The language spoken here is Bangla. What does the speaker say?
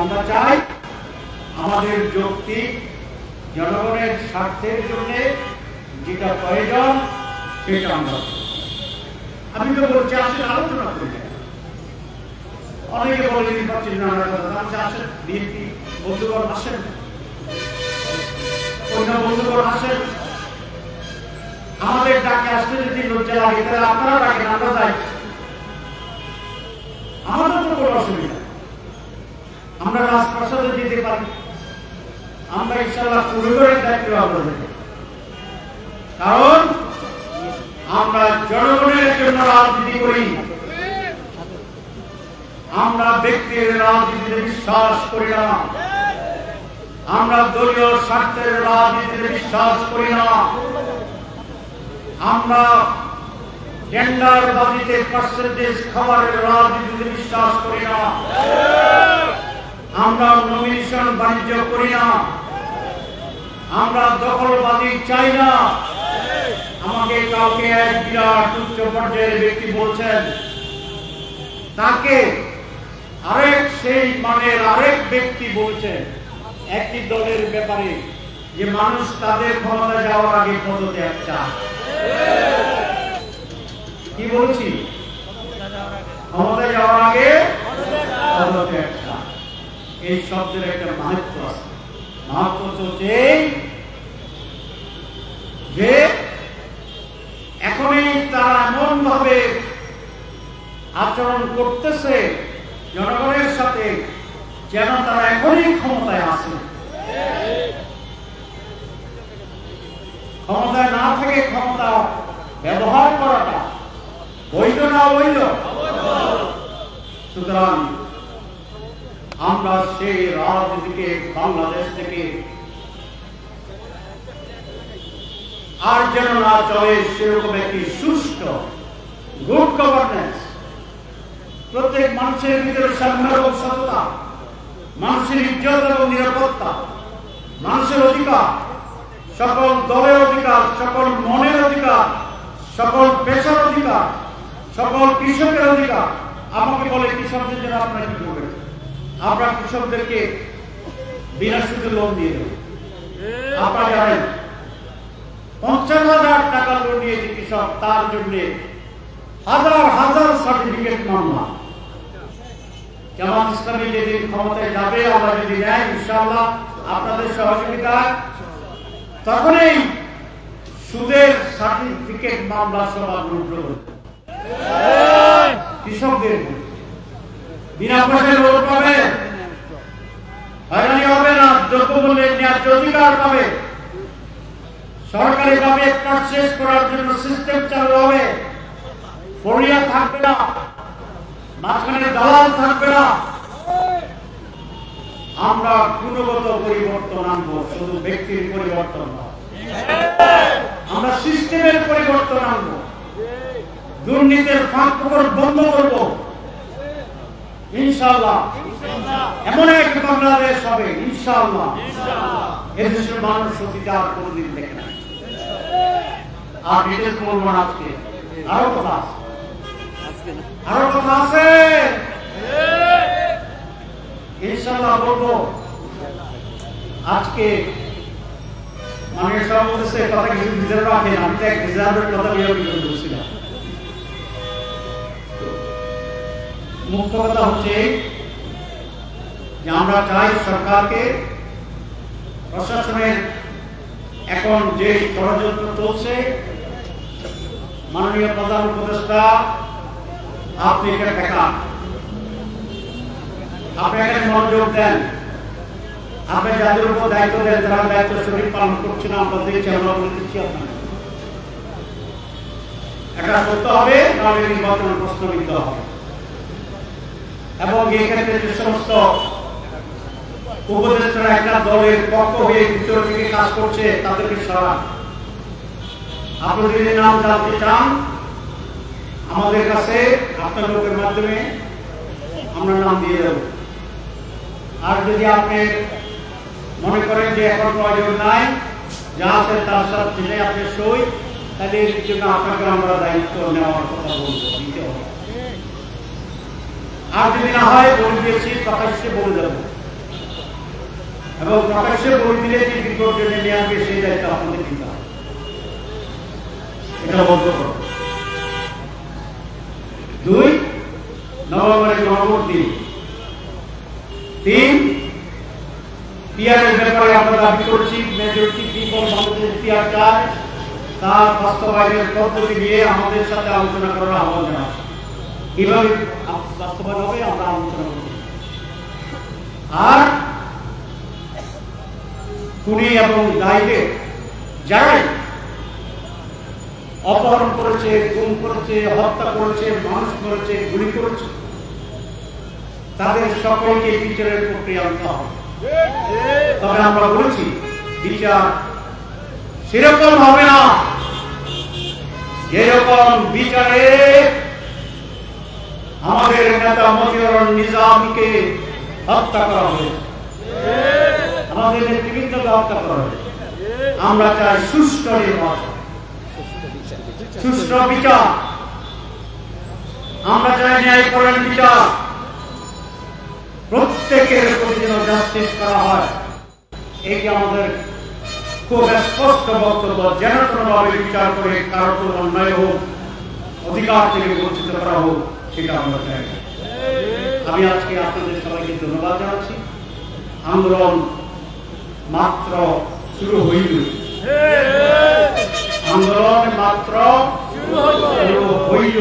আমরা চাই আমাদের যৌক্তিক জনগণের স্বার্থের জন্য যেটা প্রয়োজন সেটা আমরা, আমি তো বলছি আসলে আলোচনা করি। অনেকে বলে নির্বাচন আসেন, বিএনপি বন্ধুগণ আসেন, অন্য বন্ধুগণ আসেন, আমাদের ডাকে আসতে যদি লজ্জা লাগে তাহলে আপনারা ডাকেন, আমরা যাই, আমাদের তো কোনো অসুবিধা। আমরা রাজপ্রাসাদে যেতে পারি, আমরা ইনশাআল্লাহ পরিবারের দায়িত্ব আমরা দেব, কারণ আমরা জনগণের জন্য রাজনীতি করি, আমরা ব্যক্তির রাজনীতিতে বিশ্বাস করি না, আমরা দলীয় স্বার্থের রাজনীতিতে বিশ্বাস করি না, আমরা টেন্ডারবাজিতে পার্সেন্টেজ খাবারের রাজনীতিতে বিশ্বাস করি না, আমরা নমিনেশন বাণিজ্য করি না, আমরা দখলবাজি চাই না। আমাকে কাউকে এক বিরাট উচ্চ পর্যায়ের ব্যক্তি বলছেন, তাকে আরেক সেই মানের আরেক ব্যক্তি বলছেন একটি দলের ব্যাপারে যে মানুষ তাদের ক্ষমতা যাওয়ার আগে পদত্যাগ চায়। কি বলছি? ক্ষমতা যাওয়ার আগে পদত্যাগ চায়। এই শব্দের একটা মাহাত্ম্য আছে। মাহাত্ম্য হচ্ছে যে এখনই তারা এমন ভাবে আচরণ করতেছে জনগণের সাথে যেন তারা এখনই ক্ষমতায় আছে। ক্ষমতায় না থেকে ক্ষমতা ব্যবহার করাটা বৈধ না অবৈধ? সুতরাং আমরা সেই রাজনীতিকে বাংলাদেশ থেকে আর যেন না চলে সেরকম একটি সুষ্ঠু গুড গভর্নেন্স, প্রত্যেক মানুষের ভিতরে সাম্য এবং সততা, মানুষের ইজ্জত এবং নিরাপত্তা, মানুষের অধিকার, সকল দলের অধিকার, সকল মনের অধিকার, সকল পেশার অধিকার, সকল কৃষকের অধিকার। আমাকে বলে কৃষকদের জন্য আপনারা কি করবেন? আমরা কৃষকদেরকে বিনা সুদে লোন দিয়ে দেব। আপনারা জানেন 50,000 টাকা লোন নিয়েছে কৃষক, তার জন্য হাজার হাজার সার্টিফিকেট মামলা। জামাত ইসলামী যেদিন ক্ষমতায় যাবে, আমরা যদি নেয় ইনশাআল্লাহ আপনাদের সহযোগিতা, তখনই সুদের সার্টিফিকেট মামলা সভা রুদ্র কৃষকদের বিনা পয়সায় লোন পাবে, হয়রানি হবে না, দ্রব্যমূল্যের ন্যায্য অধিকার পাবে, সরকারি ভাবে কাজ শেষ করার জন্য সিস্টেম চালু হবে, ফরিয়া থাকবে না, মাঝখানে দালাল থাকবে না। আমরা গুণগত পরিবর্তন আনবো, শুধু ব্যক্তির পরিবর্তন নয়, আমরা সিস্টেমের পরিবর্তন আনবো, দুর্নীতির ফাঁক ফোকর বন্ধ করবো ইনশাআল্লাহ। এমন এক বাংলাদেশ হবে ইনশাআল্লাহ, এদেশের মানুষ সত্যিটা আর কোনদিন দেখে না। আর ডিটেলস বলবো না আজকে, আরো কথা আছে, আরো কথা আছে ইনশাআল্লাহ বলবো। আজকে মানে সব বলতেছে কথা কিছু রিজার্ভ রাখেন, আমি তো এক রিজার্ভের কথা বলছিলাম। মুখ্য কথা হচ্ছে যে আমরা চাই সরকারকে, প্রশাসনের এখন যে ষড়যন্ত্র চলছে, মাননীয় প্রধান উপদেষ্টা আপনি এটা দেখান, আপনি এখানে মনোযোগ দেন, আপনি যাদের উপর দায়িত্ব দেন তারা দায়িত্ব সঠিক পালন করছে না, আমরা দেখছি, আমরা বলে দিচ্ছি আপনাকে এটা করতে হবে, নাহলে নির্বাচনের প্রশ্নবিদ্ধ হবে। এবং এই ক্ষেত্রে যে সমস্ত উপদেষ্টারা একটা দলের পক্ষ হয়ে ভিতর থেকে কাজ করছে তাদেরকে সরান। আপনি যদি নাম জানতে চান আমাদের কাছে আপনার লোকের মাধ্যমে আমরা নাম দিয়ে দেব। আর যদি আপনি মনে করেন যে এখন প্রয়োজন নাই, যা আছে তার সাথে আপনি সই, তাহলে এর জন্য আপনাকে আমরা দায়িত্ব নেওয়ার কথা বলবো, দিতে হবে। আর যদি না হয় বলে দিয়েছি, কথা হিসেবে বলে দেবো এবং প্রকাশ্যে বই দিলে যে বিপদ টেনে নিয়ে আসবে সেই দায়িত্ব আপনাদের নিতে হবে। এটা বন্ধ করো। 2 নভেম্বরের গণভোট দিন। 3 পিআরের ব্যাপারে আমরা দাবি করছি মেজরিটি পিপল বাংলাদেশ পিআর চায়, তার বাস্তবায়নের পদ্ধতি নিয়ে আমাদের সাথে আলোচনা করার আহ্বান জানাচ্ছি। কিভাবে বাস্তবায়ন হবে আমরা আলোচনা করছি। আর খুনি এবং দায়ীদের যারাই অপহরণ করেছে, গুম করেছে, হত্যা করেছে, মানুষ করেছে, গুলি করেছে, তাদের সকলকে বিচারের প্রক্রিয়া আনতে হবে। তবে আমরা বলেছি বিচার সেরকম হবে না যেরকম বিচারে আমাদের নেতা মতিউর নিজামীকে হত্যা করা হয়েছে, আমাদের নেতৃবৃন্দকে হত্যা করা হয়েছে। আমরা চাই সুষ্ঠু নির্বাচন, সুষ্ঠু বিচার। আমরা চাই ন্যায়পরায়ণ বিচার, প্রত্যেকের প্রতি যেন জাস্টিস করা হয়। এটি আমাদের খুব স্পষ্ট বক্তব্য। যেন কোনোভাবে বিচার করে কারো কোনো অন্যায় হোক, অধিকার থেকে বঞ্চিত করা হোক, সেটা আমরা চাই। আমি আজকে আপনাদের সবাইকে ধন্যবাদ জানাচ্ছি। আন্দোলন মাত্র শুরু হইল, আন্দোলন মাত্র শুরু হইল।